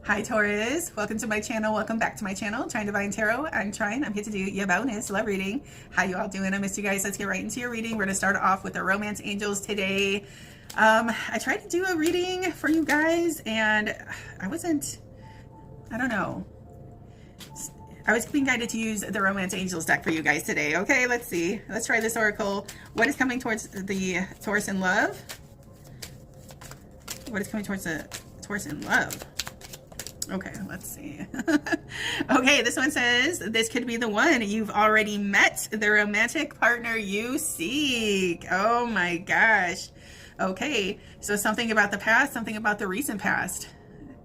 Hi Taurus, welcome to my channel. Welcome back to my channel, Trine Divine Tarot. I'm Trine. I'm here to do your bonus love reading. How you all doing? I missed you guys. Let's get right into your reading. We're going to start off with the romance angels today. I tried to do a reading for you guys and I don't know. I was being guided to use the romance angels deck for you guys today. Okay, let's see. Let's try this oracle. What is coming towards the Taurus in love? What is coming towards the Taurus in love? Okay, let's see. Okay, this one says, this could be the one. You've already met the romantic partner you seek. Oh my gosh. Okay, so something about the past, something about the recent past.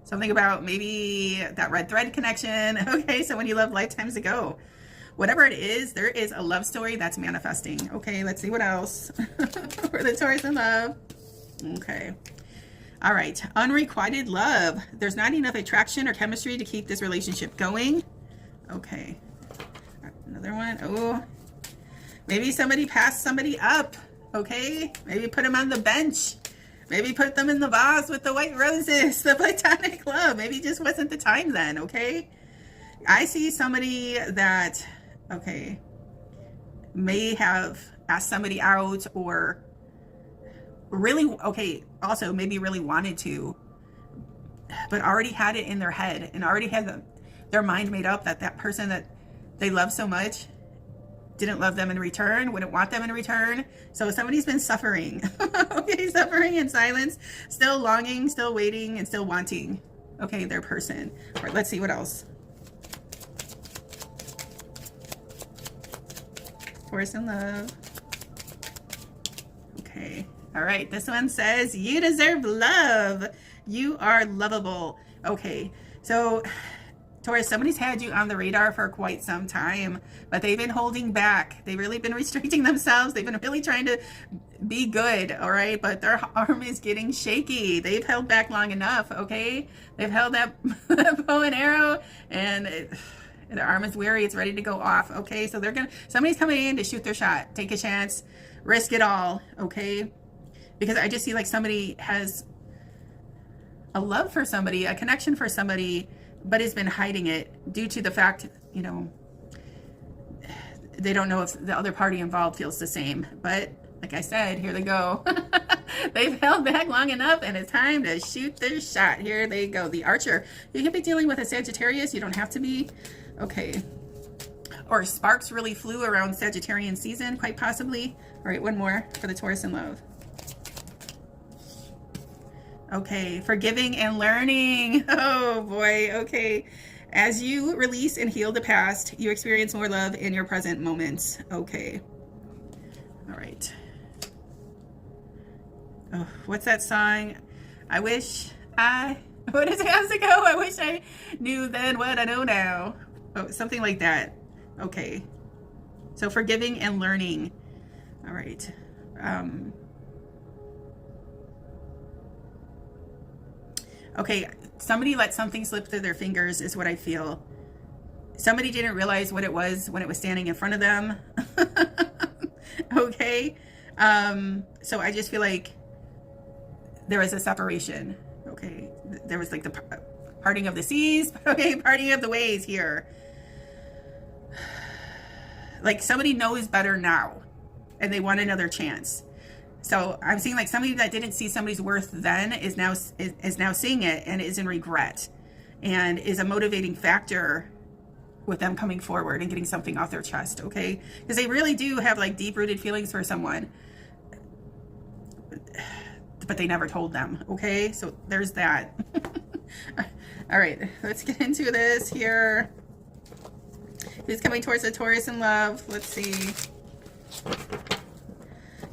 Something about maybe that red thread connection. Okay, so when you loved lifetimes ago. Whatever it is, there is a love story that's manifesting. Okay, let's see what else. For the Taurus in love. Okay. All right, unrequited love. There's not enough attraction or chemistry to keep this relationship going. Okay, another one. Oh, maybe somebody passed somebody up. Okay, maybe put them on the bench. Maybe put them in the vase with the white roses, the platonic love. Maybe it just wasn't the time then, okay? I see somebody that, okay, may have asked somebody out or really, okay, also maybe really wanted to, but already had it in their head and already had their mind made up that that person that they love so much didn't love them in return, wouldn't want them in return. So somebody's been suffering. Okay, suffering in silence, still longing, still waiting, and still wanting, okay, their person. All right, let's see what else. Taurus in love. Okay. All right, this one says, you deserve love. You are lovable. Okay, so Taurus, somebody's had you on the radar for quite some time, but they've been holding back. They've really been restricting themselves. They've been really trying to be good, all right? But their arm is getting shaky. They've held back long enough, okay? They've held that bow and arrow, and their arm is weary. It's ready to go off, okay? So somebody's coming in to shoot their shot. Take a chance. Risk it all, okay? Because I just see like somebody has a love for somebody, a connection for somebody, but has been hiding it due to the fact, you know, they don't know if the other party involved feels the same. But like I said, here they go. They've held back long enough and it's time to shoot their shot. Here they go. The Archer. You can be dealing with a Sagittarius. You don't have to be. Okay. Or sparks really flew around Sagittarian season, quite possibly. All right, one more for the Taurus in love. Okay, forgiving and learning. Oh boy, okay. As you release and heal the past, you experience more love in your present moments. Okay. All right. Oh, what's that song? I wish what is it? How's it go? I wish I knew then what I know now. Oh, something like that. Okay. So forgiving and learning. All right. Okay, somebody let something slip through their fingers is what I feel. Somebody didn't realize what it was when it was standing in front of them. Okay, so I just feel like there was a separation. Okay, there was like the parting of the seas. Okay, parting of the ways here. Like somebody knows better now and they want another chance. So I'm seeing like somebody that didn't see somebody's worth then is now seeing it and is in regret and is a motivating factor with them coming forward and getting something off their chest, okay? Because they really do have like deep-rooted feelings for someone, but they never told them, okay? So there's that. All right, let's get into this here. Who's coming towards the Taurus in love? Let's see.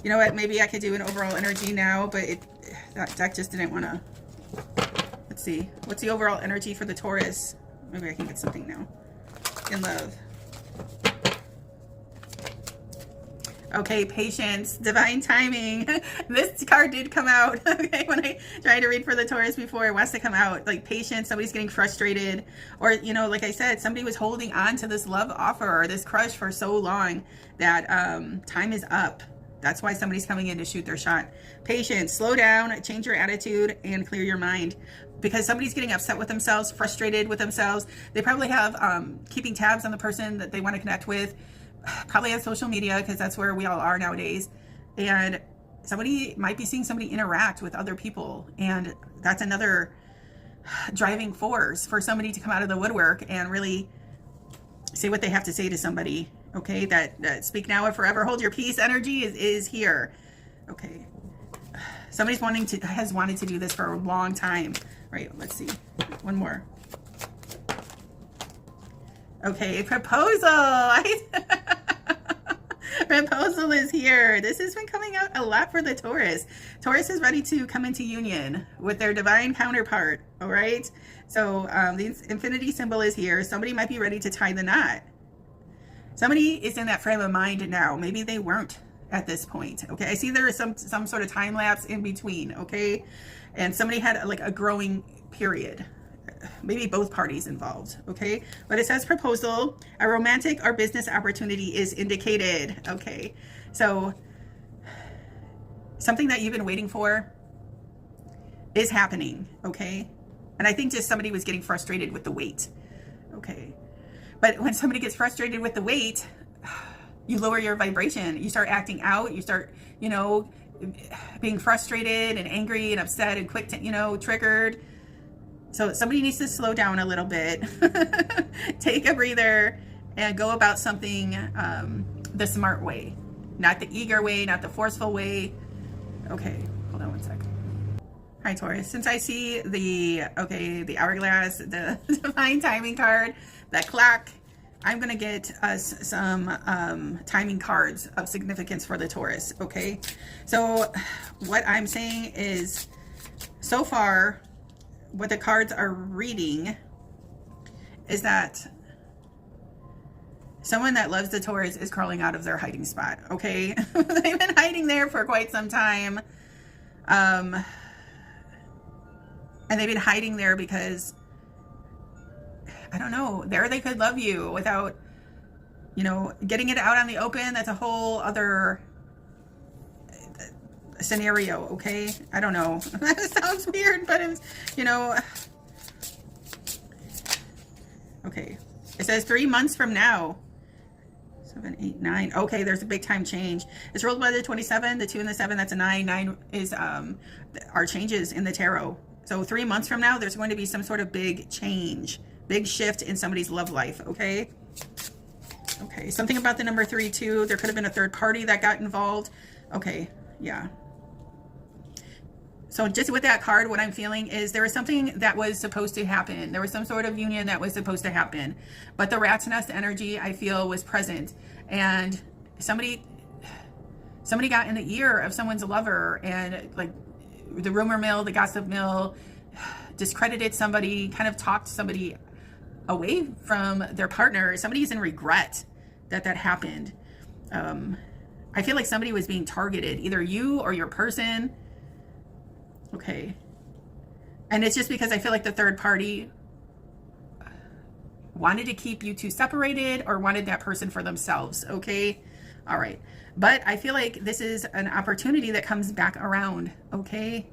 You know what, maybe I could do an overall energy now, but that deck just didn't want to. Let's see. What's the overall energy for the Taurus? Maybe I can get something now. In love. Okay, patience, divine timing. This card did come out, okay, when I tried to read for the Taurus before. It wants to come out, like patience, somebody's getting frustrated. Or, you know, like I said, somebody was holding on to this love offer or this crush for so long that time is up. That's why somebody's coming in to shoot their shot. Patience, slow down, change your attitude, and clear your mind. because somebody's getting upset with themselves, frustrated with themselves. They probably have keeping tabs on the person that they want to connect with, probably on social media, because that's where we all are nowadays. And somebody might be seeing somebody interact with other people, and that's another driving force for somebody to come out of the woodwork and really say what they have to say to somebody. Okay, that speak now or forever hold your peace energy is here. Okay, somebody's has wanted to do this for a long time. Right, let's see, one more. Okay, proposal. Proposal is here. This has been coming out a lot for the Taurus. Taurus is ready to come into union with their divine counterpart. All right, so the infinity symbol is here. Somebody might be ready to tie the knot. Somebody is in that frame of mind now. Maybe they weren't at this point. Okay, I see there is some sort of time lapse in between. Okay, and somebody had like a growing period. Maybe both parties involved. Okay, but it says proposal. A romantic or business opportunity is indicated. Okay, so something that you've been waiting for is happening. Okay, and I think just somebody was getting frustrated with the wait. Okay, but when somebody gets frustrated with the wait, you lower your vibration. You start acting out. You start, you know, being frustrated and angry and upset and quick to, you know, triggered. So somebody needs to slow down a little bit, take a breather, and go about something the smart way, not the eager way, not the forceful way. Okay, hold on one sec. Hi, Taurus. Since I see the hourglass, the divine timing card, the clock, I'm going to get us some timing cards of significance for the Taurus. Okay, so what I'm saying is, so far, what the cards are reading is that someone that loves the Taurus is crawling out of their hiding spot. Okay, they've been hiding there for quite some time, and they've been hiding there because, I don't know, there they could love you without, you know, getting it out on the open. That's a whole other scenario. Okay, I don't know. That sounds weird, but it's, you know, okay, it says 3 months from now. 7, 8, 9. Okay, there's a big time change. It's ruled by the 27, the 2 and the 7. That's a 9. 9 is our changes in the tarot. So 3 months from now, there's going to be some sort of big change, big shift in somebody's love life. Okay, okay, something about the number 3 too. There could have been a third party that got involved. Okay, yeah. So just with that card, what I'm feeling is there was something that was supposed to happen. There was some sort of union that was supposed to happen. But the rat's nest energy, I feel, was present. And somebody got in the ear of someone's lover, and like the rumor mill, the gossip mill, discredited somebody, kind of talked somebody away from their partner. Somebody's in regret that happened. I feel like somebody was being targeted, either you or your person. Okay, and it's just because I feel like the third party wanted to keep you two separated or wanted that person for themselves. Okay, all right, but I feel like this is an opportunity that comes back around. Okay,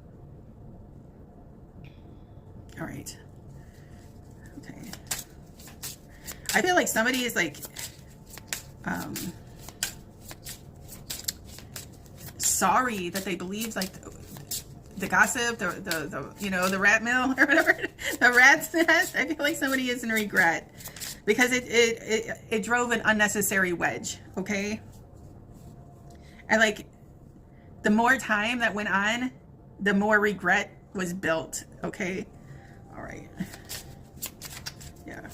all right, okay, I feel like somebody is like sorry that they believed like the gossip, the you know, the rat mill or whatever, the rat's nest. I feel like somebody is in regret because it drove an unnecessary wedge. Okay, and like the more time that went on, the more regret was built. Okay, all right, yeah,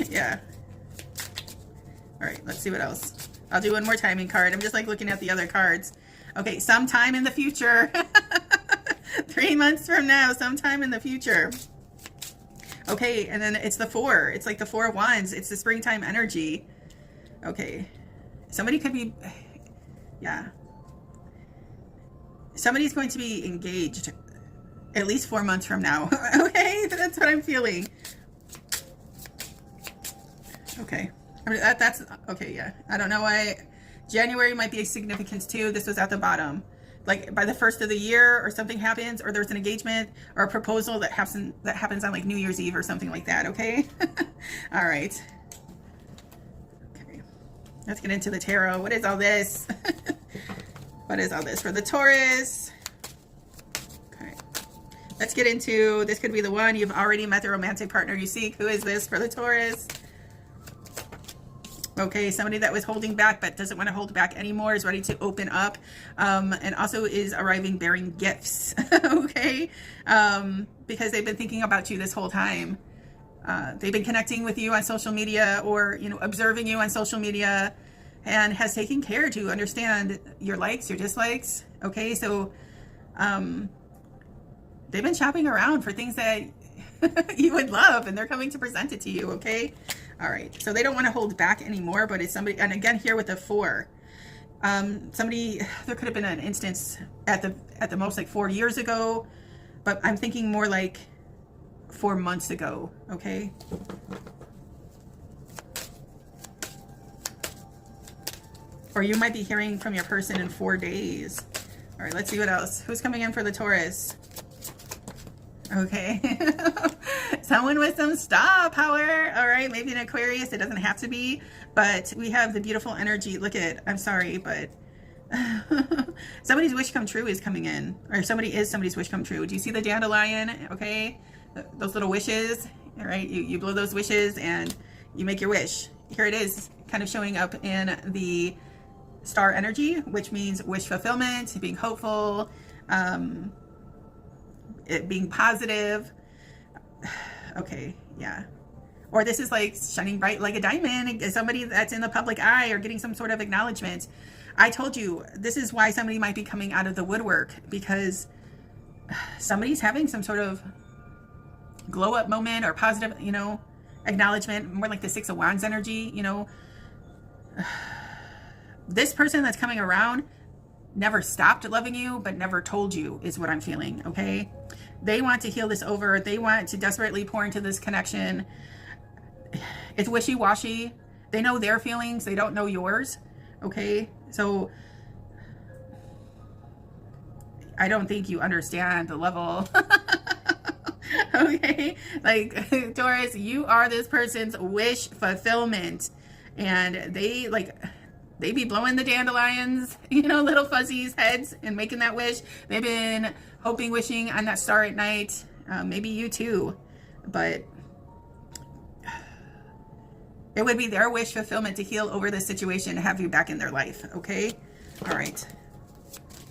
yeah. All right, let's see what else. I'll do one more timing card. I'm just like looking at the other cards. Okay, sometime in the future. 3 months from now, sometime in the future. Okay, and then it's the 4. It's like the 4 of Wands. It's the springtime energy. Okay. Somebody could be, yeah. Somebody's going to be engaged at least 4 months from now. Okay, that's what I'm feeling. Okay. I mean, that's okay. Yeah, I don't know why. January might be a significance too. This was at the bottom. like by the first of the year, or something happens, or there's an engagement or a proposal that happens on like New Year's Eve or something like that. Okay. All right. Okay. Let's get into the tarot. What is all this? What is all this for the Taurus? Okay. Let's get into, this could be the one. You've already met the romantic partner you seek. Who is this for the Taurus? Okay, somebody that was holding back but doesn't want to hold back anymore is ready to open up, and also is arriving bearing gifts. Okay, because they've been thinking about you this whole time. They've been connecting with you on social media, or observing you on social media, and has taken care to understand your likes, your dislikes. Okay, so they've been shopping around for things that you would love, and they're coming to present it to you. Okay. All right, so they don't want to hold back anymore, but it's somebody, and again here with the 4, somebody, there could have been an instance at the most like 4 years ago, but I'm thinking more like 4 months ago. Okay. Or you might be hearing from your person in 4 days. All right, let's see what else. Who's coming in for the Taurus? Okay. Someone with some star power. All right, maybe an Aquarius. It doesn't have to be, but we have the beautiful energy. Look at, I'm sorry, but somebody's wish come true is coming in, or somebody's wish come true. Do you see the dandelion? Okay, those little wishes. All right, you blow those wishes and you make your wish. Here it is, kind of showing up in the star energy, which means wish fulfillment, being hopeful, it being positive. Okay, yeah. Or this is like shining bright like a diamond, somebody that's in the public eye or getting some sort of acknowledgement. I told you, this is why somebody might be coming out of the woodwork, because somebody's having some sort of glow up moment or positive, acknowledgement, more like the 6 of Wands energy. This person that's coming around never stopped loving you, but never told you, is what I'm feeling. Okay. They want to heal this over. They want to desperately pour into this connection. It's wishy-washy. They know their feelings. They don't know yours. Okay. So I don't think you understand the level. Okay. Like, Taurus, you are this person's wish fulfillment, and they be blowing the dandelions, little fuzzies heads, and making that wish. They've been hoping, wishing on that star at night. Maybe you too, but it would be their wish fulfillment to heal over this situation, to have you back in their life. Okay. All right.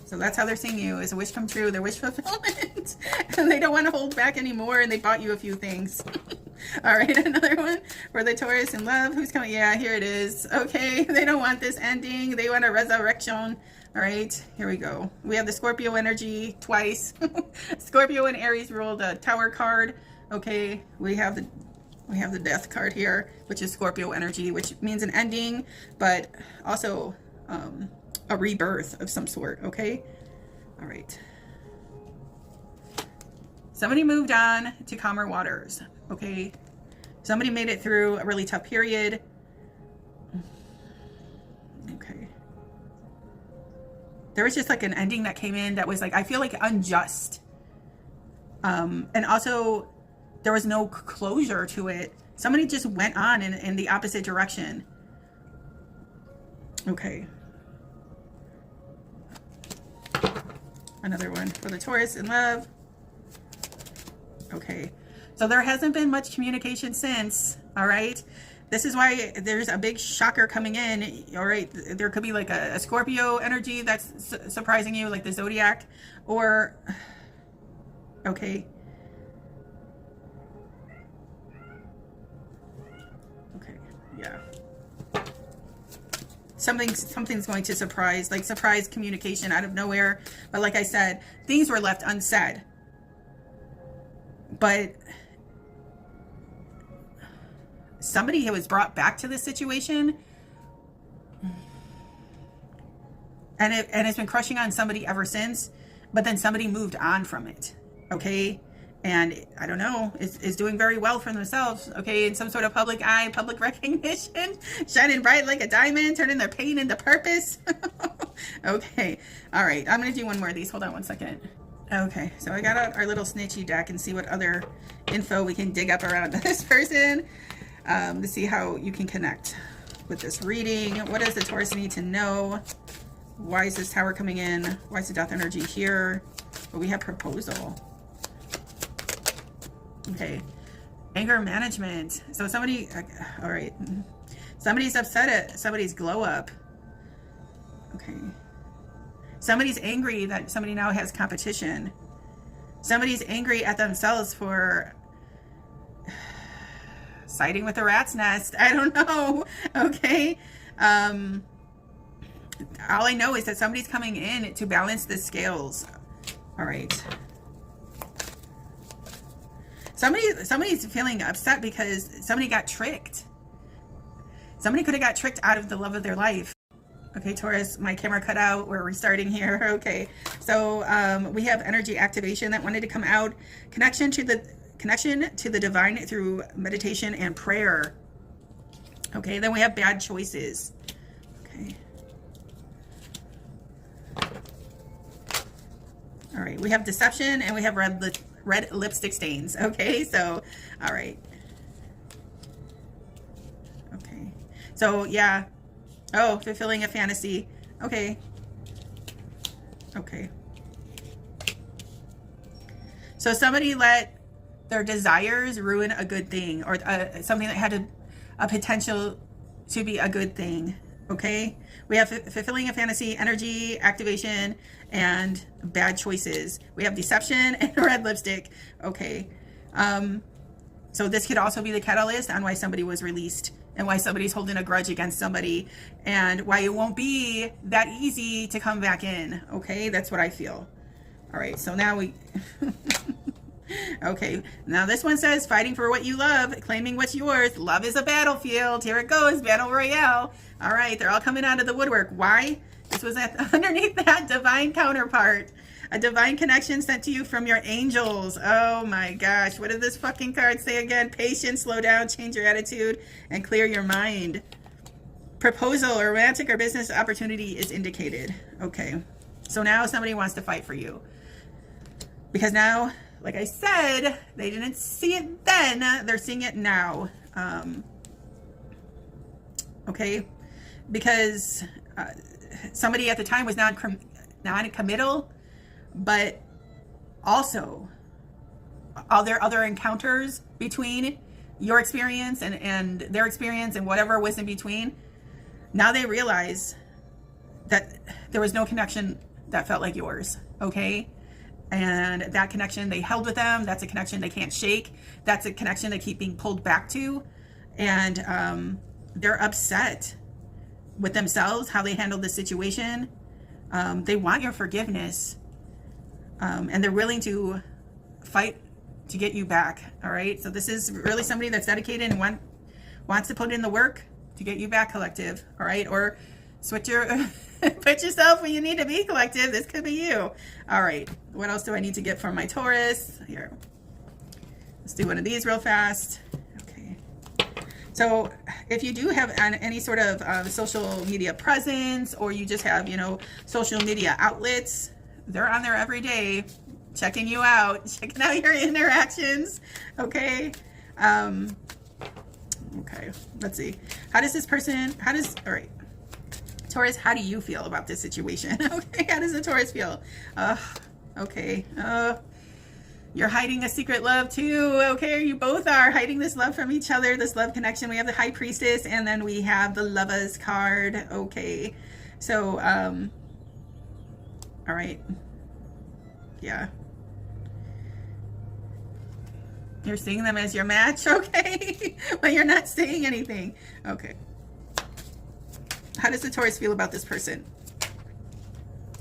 So that's how they're seeing you, is a wish come true, their wish fulfillment. And they don't want to hold back anymore, and they bought you a few things. All right, another one for the Taurus in love. Who's coming? Yeah, here it is. Okay, they don't want this ending. They want a resurrection. All right, here we go. We have the Scorpio energy twice. Scorpio and Aries ruled a Tower card. Okay, we have the Death card here, which is Scorpio energy, which means an ending, but also a rebirth of some sort. Okay, all right. Somebody moved on to calmer waters. Okay, somebody made it through a really tough period. Okay, there was just like an ending that came in that was like, I feel like unjust, and also there was no closure to it. Somebody just went on in the opposite direction. Okay, another one for the Taurus in love. Okay, so there hasn't been much communication since. All right, this is why there's a big shocker coming in. All right, there could be like a Scorpio energy that's surprising you, like the zodiac, or okay, yeah, something's going to surprise communication out of nowhere. But like I said, things were left unsaid. But somebody was brought back to this situation, and it's been crushing on somebody ever since, but then somebody moved on from it. Okay, and I don't know, is doing very well for themselves, okay, in some sort of public eye, public recognition, shining bright like a diamond, turning their pain into purpose. Okay, all right, I'm gonna do one more of these. Hold on one second. Okay, so I got out our little snitchy deck and see what other info we can dig up around this person, to see how you can connect with this reading. What does the Taurus need to know? Why is this Tower coming in? Why is the Death energy here? But we have proposal. Okay, anger management. So somebody, all right, somebody's upset at somebody's glow up. Okay, somebody's angry that somebody now has competition. Somebody's angry at themselves for siding with the rat's nest. I don't know. Okay, all I know is that somebody's coming in to balance the scales. All right. Somebody's feeling upset because somebody got tricked. Somebody could have got tricked out of the love of their life. Okay, Taurus, my camera cut out. We're restarting here. Okay, so we have energy activation that wanted to come out. Connection to the divine through meditation and prayer. Okay, then we have bad choices. Okay. All right, we have deception and we have red lipstick stains. Okay, so all right. Okay, so yeah. Oh, fulfilling a fantasy. Okay. Okay. So somebody let their desires ruin a good thing, or something that had a potential to be a good thing. Okay, we have fulfilling a fantasy, energy activation, and bad choices. We have deception and red lipstick. Okay, so this could also be the catalyst on why somebody was released and why somebody's holding a grudge against somebody, and why it won't be that easy to come back in. Okay, that's what I feel. All right, so now we okay, now this one says fighting for what you love, claiming what's yours. Love is a battlefield. Here it goes, battle royale. All right, they're all coming out of the woodwork. Why? This was underneath that divine counterpart. A divine connection sent to you from your angels. Oh my gosh, what did this fucking card say again? Patience, slow down, change your attitude, and clear your mind. Proposal, or romantic or business opportunity is indicated. Okay, so now somebody wants to fight for you. Because now, like I said, they didn't see it then, they're seeing it now. Okay, because somebody at the time was non-committal, but also all their other encounters between your experience and their experience and whatever was in between, now they realize that there was no connection that felt like yours. Okay, and that connection they held with them, that's a connection they can't shake, that's a connection they keep being pulled back to, and they're upset with themselves, how they handled the situation. They want your forgiveness, and they're willing to fight to get you back. All right, so this is really somebody that's dedicated and wants to put in the work to get you back, collective. All right, or switch your put yourself where you need to be, collective. This could be you. All right, what else do I need to get from my Taurus here? Let's do one of these real fast. Okay, so if you do have any sort of social media presence, or you just have, you know, social media outlets, they're on there every day checking you out, checking out your interactions. Okay, okay, let's see, all right, Taurus, how do you feel about this situation? Okay, how does the Taurus feel? Okay, you're hiding a secret love too. Okay, you both are hiding this love from each other, this love connection. We have the High Priestess, and then we have the Lovers card. Okay, so all right, yeah, you're seeing them as your match. Okay, but you're not saying anything. Okay, how does the Taurus feel about this person?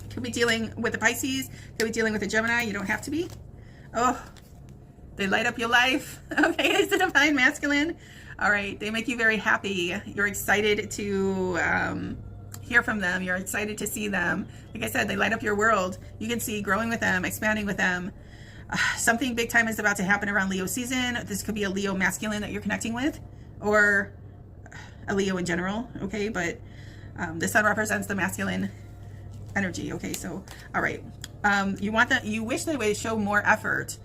Could be dealing with a Pisces, could be dealing with a Gemini. You don't have to be. Oh, they light up your life. Okay, it's the Divine Masculine. All right, they make you very happy. You're excited to hear from them. You're excited to see them. Like I said, they light up your world. You can see growing with them, expanding with them. Something big time is about to happen around Leo season. This could be a Leo masculine that you're connecting with, or a Leo in general, okay? But the sun represents the masculine energy, okay? So, all right. You wish they would show more effort,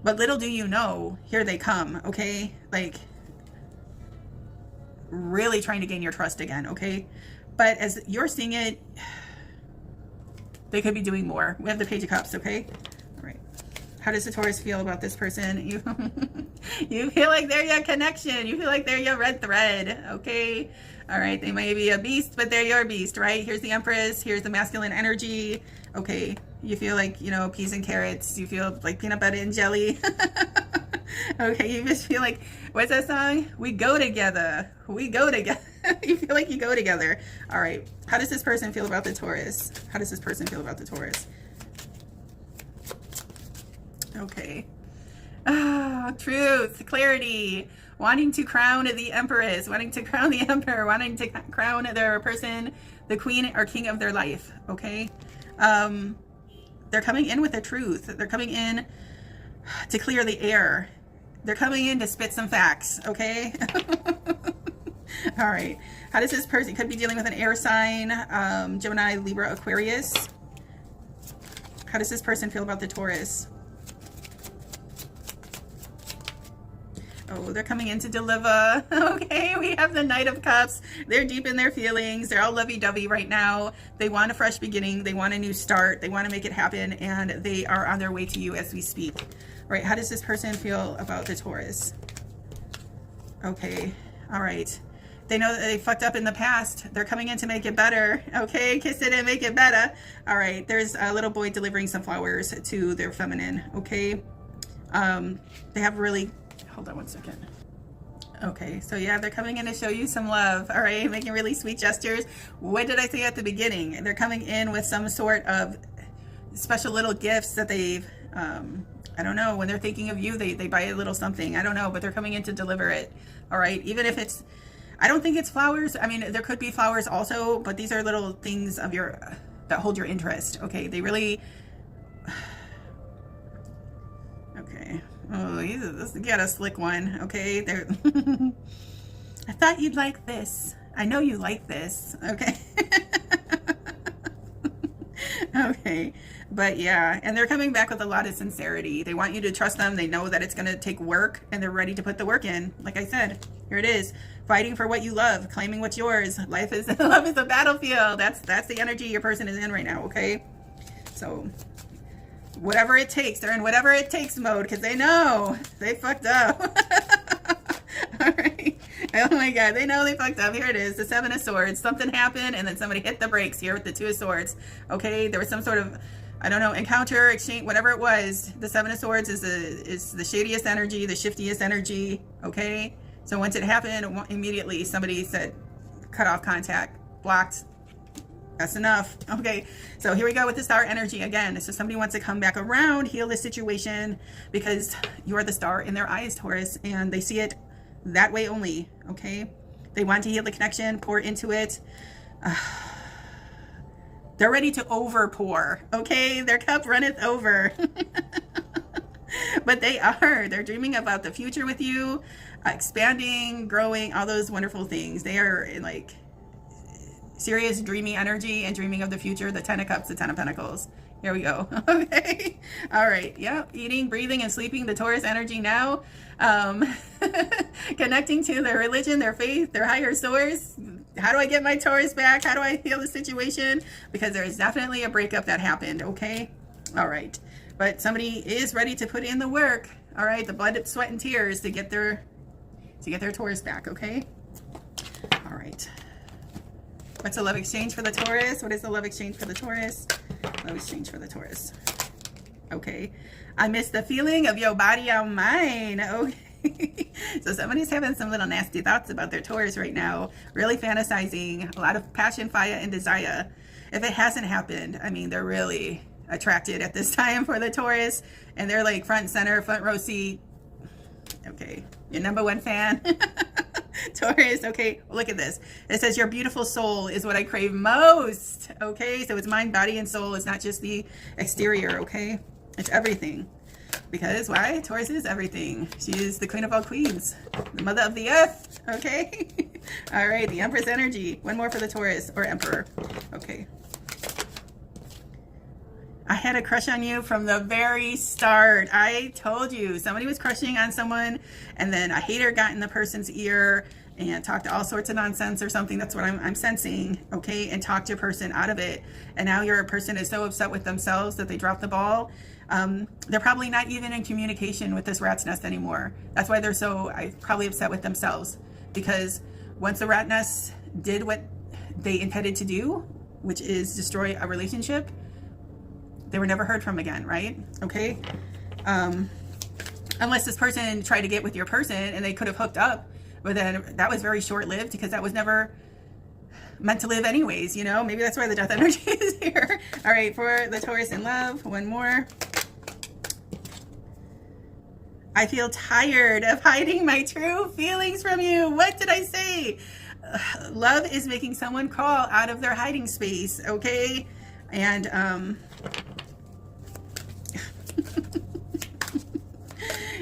but little do you know, here they come, okay? Like, really trying to gain your trust again, okay? But as you're seeing it, they could be doing more. We have the Page of Cups, okay? All right. How does the Taurus feel about this person? You feel like they're your connection. You feel like they're your red thread, okay? All right. They may be a beast, but they're your beast, right? Here's the Empress. Here's the masculine energy. Okay. You feel like, you know, peas and carrots. You feel like peanut butter and jelly. Okay. You just feel like, what's that song? We go together. We go together. You feel like you go together. All right. How does this person feel about the Taurus? How does this person feel about the Taurus? Okay. Ah, truth, clarity, wanting to crown the Empress, wanting to crown the Emperor, wanting to crown their person, the queen or king of their life. Okay. They're coming in with the truth. They're coming in to clear the air. They're coming in to spit some facts. Okay. All right. How does this person, could be dealing with an air sign, Gemini, Libra, Aquarius. How does this person feel about the Taurus? Oh, they're coming in to deliver. Okay, we have the Knight of Cups. They're deep in their feelings. They're all lovey-dovey right now. They want a fresh beginning. They want a new start. They want to make it happen, and they are on their way to you as we speak. All right, how does this person feel about the Taurus? Okay, all right. They know that they fucked up in the past. They're coming in to make it better. Okay, kiss it and make it better. All right, there's a little boy delivering some flowers to their feminine, okay? They have really... Hold on one second. Okay, so yeah, they're coming in to show you some love, all right? Making really sweet gestures. What did I say at the beginning? They're coming in with some sort of special little gifts that they've, I don't know, when they're thinking of you, they buy a little something. I don't know, but they're coming in to deliver it, all right? Even if it's, I don't think it's flowers. I mean, there could be flowers also, but these are little things of your, that hold your interest, okay? They really, okay. Oh, you got a slick one, okay? They're I thought you'd like this. I know you like this, okay? Okay, but yeah, and they're coming back with a lot of sincerity. They want you to trust them. They know that it's going to take work, and they're ready to put the work in. Like I said, here it is. Fighting for what you love, claiming what's yours. Love is a battlefield. That's the energy your person is in right now, okay? So... whatever it takes, they're in whatever it takes mode because they know they fucked up. All right. Oh my God, they know they fucked up. Here it is, the Seven of Swords. Something happened and then somebody hit the brakes here with the Two of Swords. Okay, there was some sort of, I don't know, encounter, exchange, whatever it was. The Seven of Swords is the shadiest energy, the shiftiest energy. Okay, so once it happened, immediately somebody said, cut off contact, blocked. That's enough. Okay, so here we go with the star energy again. So somebody wants to come back around, heal this situation because you're the star in their eyes, Taurus, and they see it that way only, okay? They want to heal the connection, pour into it. They're ready to overpour, okay? Their cup runneth over. But they're dreaming about the future with you, expanding, growing, all those wonderful things. They are in like... serious dreamy energy and dreaming of the future. The Ten of Cups, the Ten of Pentacles. Here we go. Okay. All right. Yep. Eating, breathing, and sleeping. The Taurus energy now. Connecting to their religion, their faith, their higher source. How do I get my Taurus back? How do I heal the situation? Because there is definitely a breakup that happened. Okay. All right. But somebody is ready to put in the work. All right. The blood, sweat, and tears to get their Taurus back. Okay. All right. What's a love exchange for the Taurus? What is the love exchange for the Taurus? Love exchange for the Taurus. Okay. I miss the feeling of your body on mine. Okay. So somebody's having some little nasty thoughts about their Taurus right now. Really fantasizing. A lot of passion, fire, and desire. If it hasn't happened, I mean, they're really attracted at this time for the Taurus. And they're like front and center, front row seat. Okay. Your number one fan. Taurus, okay, look at this. It says your beautiful soul is what I crave most. Okay, so it's mind, body, and soul. It's not just the exterior, okay? It's everything. Because why? Taurus is everything. She is the queen of all queens, the mother of the earth. Okay. All right. The Empress energy. One more for the Taurus or Emperor. Okay. I had a crush on you from the very start. I told you somebody was crushing on someone, and then a hater got in the person's ear and talked all sorts of nonsense or something. That's what I'm sensing. Okay. And talked your person out of it. And now your person is so upset with themselves that they dropped the ball. They're probably not even in communication with this rat's nest anymore. That's why they're so probably upset with themselves, because once the rat nest did what they intended to do, which is destroy a relationship, they were never heard from again, right? Okay. Unless this person tried to get with your person and they could have hooked up, but then that was very short-lived because that was never meant to live anyways, you know? Maybe that's why the death energy is here. All right, for the Taurus in love, one more. I feel tired of hiding my true feelings from you. What did I say? Love is making someone crawl out of their hiding space, okay? And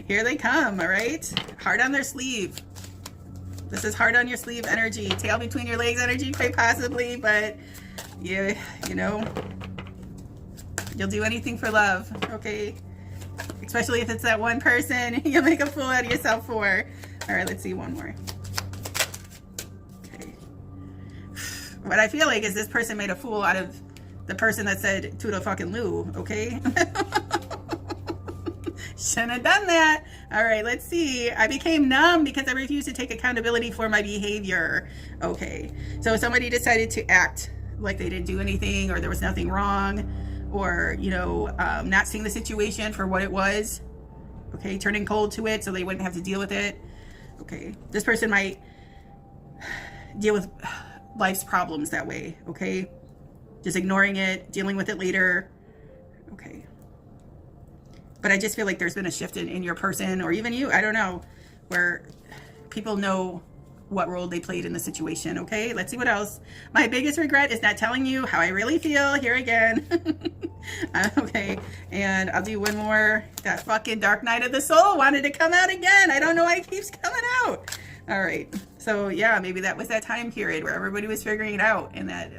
here they come, all right? Heart on their sleeve. This is heart on your sleeve energy, tail between your legs energy, quite possibly, but you know, you'll do anything for love, okay? Especially if it's that one person you'll make a fool out of yourself for. All right, let's see one more. Okay. What I feel like is this person made a fool out of the person that said toodle fucking loo, okay? Shouldn't have done that. All right, let's see. I became numb because I refused to take accountability for my behavior. Okay, so somebody decided to act like they didn't do anything, or there was nothing wrong, or, you know, not seeing the situation for what it was. Okay, turning cold to it so they wouldn't have to deal with it. Okay, this person might deal with life's problems that way. Okay, just ignoring it, dealing with it later. Okay. But I just feel like there's been a shift in your person, or even you, I don't know, where people know what role they played in the situation. Okay, let's see what else. My biggest regret is not telling you how I really feel. Here again. Okay, and I'll do one more. That fucking dark night of the soul wanted to come out again. I don't know why it keeps coming out. All right, so yeah, maybe that was that time period where everybody was figuring it out, and that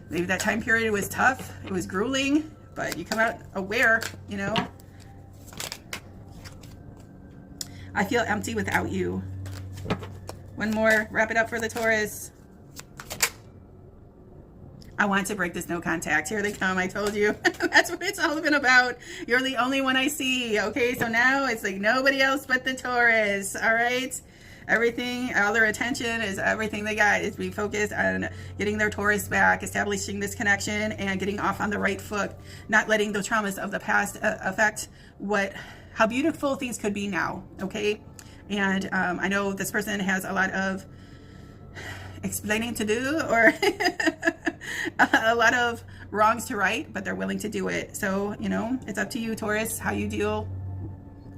maybe that time period was tough. It was grueling, but you come out aware, you know. I feel empty without you. One more, wrap it up for the Taurus. I want to break this no contact. Here they come, I told you. That's what it's all been about. You're the only one I see. Okay, so now it's like nobody else but the Taurus. All right, everything, all their attention is everything they got is being focused on getting their Taurus back, establishing this connection, and getting off on the right foot, not letting the traumas of the past affect how beautiful things could be now. Okay, and I know this person has a lot of explaining to do, or a lot of wrongs to right, but they're willing to do it. So, you know, it's up to you, Taurus, how you deal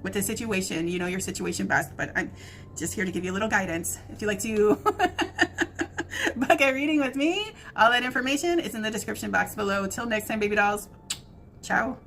with the situation. You know your situation best, but I'm just here to give you a little guidance. If you'd like to book a reading with me, all that information is in the description box below. Till next time, baby dolls. Ciao.